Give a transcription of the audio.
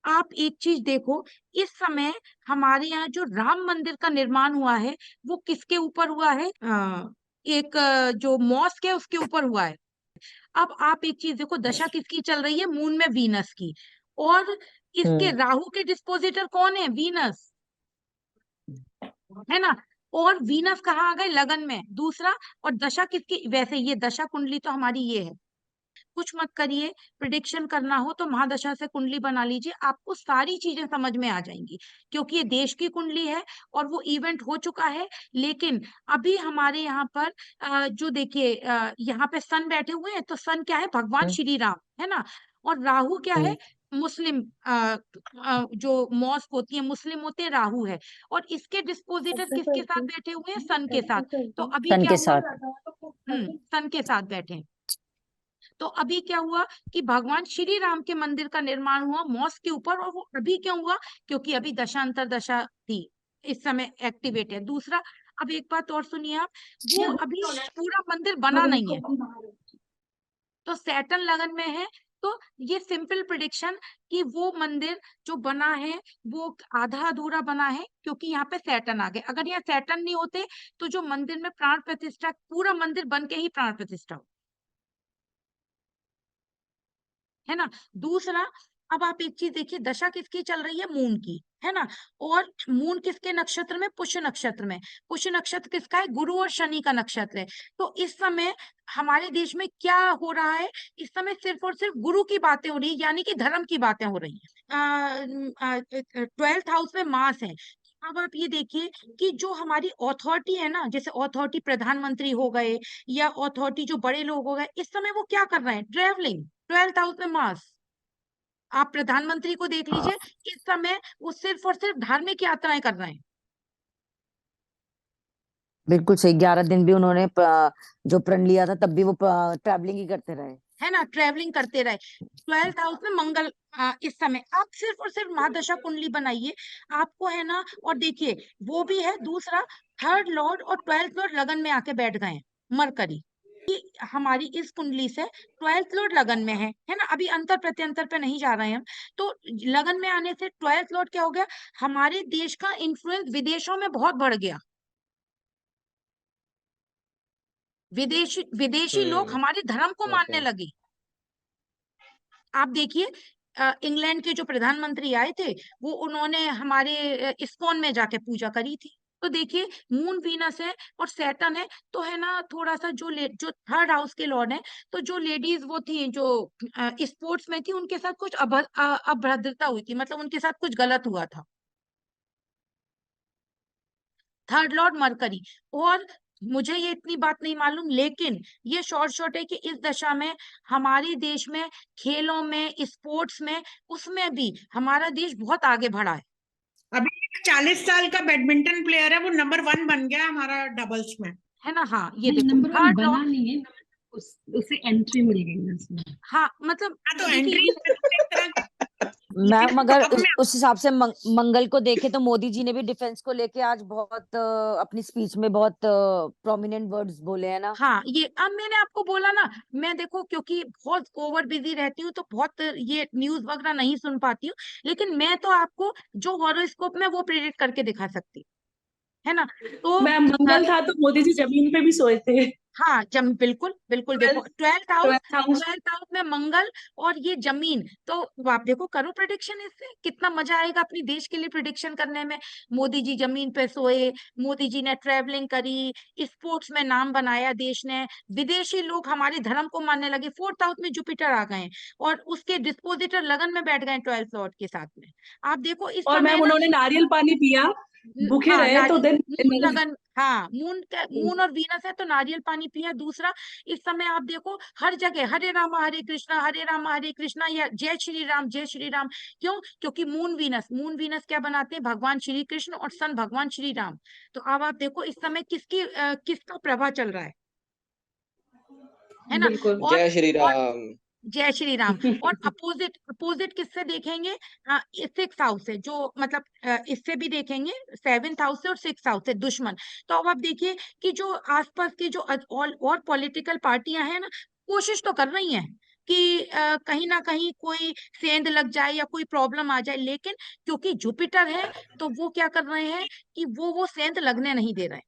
आप एक चीज देखो, इस समय हमारे यहाँ जो राम मंदिर का निर्माण हुआ है वो किसके ऊपर हुआ है? एक जो मॉस्क है उसके ऊपर हुआ है। अब आप एक चीज देखो, दशा किसकी चल रही है? मून में वीनस की। और इसके हम्म। राहु के डिस्पोजिटर कौन है? वीनस, है ना। और वीनस कहाँ आ गए? लगन में। दूसरा, और दशा किसकी? वैसे ये दशा कुंडली तो हमारी ये है। कुछ मत करिए, प्रिडिक्शन करना हो तो महादशा से कुंडली बना लीजिए, आपको सारी चीजें समझ में आ जाएंगी। क्योंकि ये देश की कुंडली है और वो इवेंट हो चुका है। लेकिन अभी हमारे यहाँ पर जो देखिए, यहाँ पे सन बैठे हुए हैं, तो सन क्या है? भगवान हम्म। श्री राम, है ना। और राहु क्या है? हम्म। मुस्लिम, जो मॉस्क होती है मुस्लिम होते हैं, राहु है। और इसके डिस्पोजिटर किसके साथ बैठे हुए हैं? सन के साथ। तो अभी सन क्या के हुआ? साथ। सन के साथ बैठे हैं। तो अभी क्या हुआ कि भगवान श्री राम के मंदिर का निर्माण हुआ मॉस्क के ऊपर। और वो अभी क्यों हुआ? क्योंकि अभी दशांतर दशा थी, इस समय एक्टिवेट है। दूसरा, अब एक बात और सुनिए आप, वो अभी पूरा मंदिर बना नहीं है, तो सैटर्न लगन में है। तो ये सिंपल प्रिडिक्शन कि वो मंदिर जो बना है वो आधा अधूरा बना है, क्योंकि यहाँ पे सैटर्न आ गए। अगर यहाँ सैटर्न नहीं होते तो जो मंदिर में प्राण प्रतिष्ठा, पूरा मंदिर बन के ही प्राण प्रतिष्ठा हो, है ना। दूसरा, अब आप एक चीज देखिए, दशा किसकी चल रही है? मून की, है ना। और मून किसके नक्षत्र में? पुष्य नक्षत्र में। पुष्य नक्षत्र किसका है? गुरु और शनि का नक्षत्र है। तो इस समय हमारे देश में क्या हो रहा है? इस समय सिर्फ और सिर्फ गुरु की बातें हो रही है, यानी कि धर्म की बातें हो रही है। 12th हाउस में मास है। अब आप ये देखिए कि जो हमारी अथॉरिटी है ना, जैसे अथॉरिटी प्रधानमंत्री हो गए या अथॉरिटी जो बड़े लोग हो गए, इस समय वो क्या कर रहे हैं? ट्रेवलिंग। 12th हाउस में मास। आप प्रधानमंत्री को देख हाँ, लीजिए, इस समय वो सिर्फ और सिर्फ धार्मिक यात्राएं कर रहे हैं, बिल्कुल सही। 11 दिन भी उन्होंने जो प्रण लिया था तब भी वो ट्रैवलिंग ही करते रहे। है ना, ट्रेवलिंग करते रहे। 12th हाउस में मंगल, इस समय आप सिर्फ और सिर्फ महादशा कुंडली बनाइए, आपको, है ना। और देखिए, वो भी है। दूसरा, थर्ड लॉर्ड और 12th लॉर्ड लगन में आके बैठ गए हैं, मरकरी। कि हमारी इस कुंडली से 12th लॉर्ड लगन में है ना। अभी अंतर प्रत्यंतर पे नहीं जा रहे हैं हम। तो लगन में आने से 12th लॉर्ड क्या हो गया? हमारे देश का इन्फ्लुएंस विदेशों में बहुत बढ़ गया। विदेशी विदेशी लोग हमारे धर्म को मानने ओके। लगे। आप देखिए, इंग्लैंड के जो प्रधानमंत्री आए थे, वो उन्होंने हमारे इस्कॉन में जाके पूजा करी थी। तो देखिए, मून वीनस है और सैटर्न है, तो है ना, थोड़ा सा जो थर्ड हाउस के लॉर्ड है, तो जो लेडीज वो थी जो स्पोर्ट्स में थी, उनके साथ कुछ अभद्रता हुई थी, मतलब उनके साथ कुछ गलत हुआ था। Third Lord mercury. और मुझे ये इतनी बात नहीं मालूम, लेकिन ये शॉर्ट है कि इस दशा में हमारे देश में, खेलों में, स्पोर्ट्स में, उसमें भी हमारा देश बहुत आगे बढ़ा है। अभी 40 साल का बैडमिंटन प्लेयर है, वो नंबर 1 बन गया हमारा डबल्स में। है ना। हाँ, ये नहीं, देखो, नंबर 1 थर्ड बना लॉर्ड। नहीं है, उसे एंट्री मिल गई है उसमें। हाँ, मतलब हाँ, तो देखिए, एंट्री एक तरह की, लेकिन मैम अगर टॉप में। उस हिसाब से मंगल को देखे तो मोदी जी ने भी डिफेंस को लेके आज बहुत अपनी स्पीच में बहुत प्रोमिनेंट वर्ड्स बोले हैं ना। हाँ, ये अब मैंने आपको बोला ना, मैं देखो क्योंकि बहुत ओवर बिजी रहती हूँ, तो बहुत ये न्यूज वगैरह नहीं सुन पाती हूँ। लेकिन मैं तो आपको जो हॉरोस्कोप में वो प्रेडिक्ट करके दिखा सकती हूँ, है ना। तो मैम, मंगल था तो मोदी जी जमीन पे भी सोए थे। हाँ, बिल्कुल बिल्कुल, देखो, 12th twelfth house, 12th house. 12th house में मंगल और ये जमीन। तो आप देखो, करो प्रिडिक्शन, इससे कितना मजा आएगा अपनी देश के लिए प्रिडिक्शन करने में। मोदी जी जमीन पे सोए, मोदी जी ने ट्रेवलिंग करी, स्पोर्ट्स में नाम बनाया देश ने, विदेशी लोग हमारे धर्म को मानने लगे। 4th हाउस में जुपिटर आ गए और उसके डिस्पोजिटर लगन में बैठ गए 12th लॉर्ड के साथ में। आप देखो इस और समय मैम ना, उन्होंने नारियल पानी पिया, भूखे हाँ, रहे तो दिन। मून लगन, हाँ, मून और वीनस है तो नारियल पानी पिया। दूसरा, इस समय आप देखो हर जगह हरे रामा हरे कृष्णा, हरे रामा हरे कृष्णा, या जय श्री राम जय श्री राम। क्यों? क्योंकि मून वीनस क्या बनाते हैं? भगवान श्री कृष्ण और सन भगवान श्री राम। तो अब आप देखो इस समय किसका प्रभाव चल रहा है ना। बिल्कुल। और जय श्री और राम। जय श्री राम। और अपोजिट अपोजिट किससे देखेंगे? 6th हाउस से, जो मतलब इससे भी देखेंगे, 7th हाउस से और 6th हाउस से दुश्मन। तो अब आप देखिए कि जो आसपास की जो और पॉलिटिकल पार्टियां हैं ना, कोशिश तो कर रही हैं, कि कहीं ना कहीं कोई सेंध लग जाए या कोई प्रॉब्लम आ जाए, लेकिन क्योंकि जुपिटर है तो वो क्या कर रहे हैं कि वो सेंध लगने नहीं दे रहे हैं।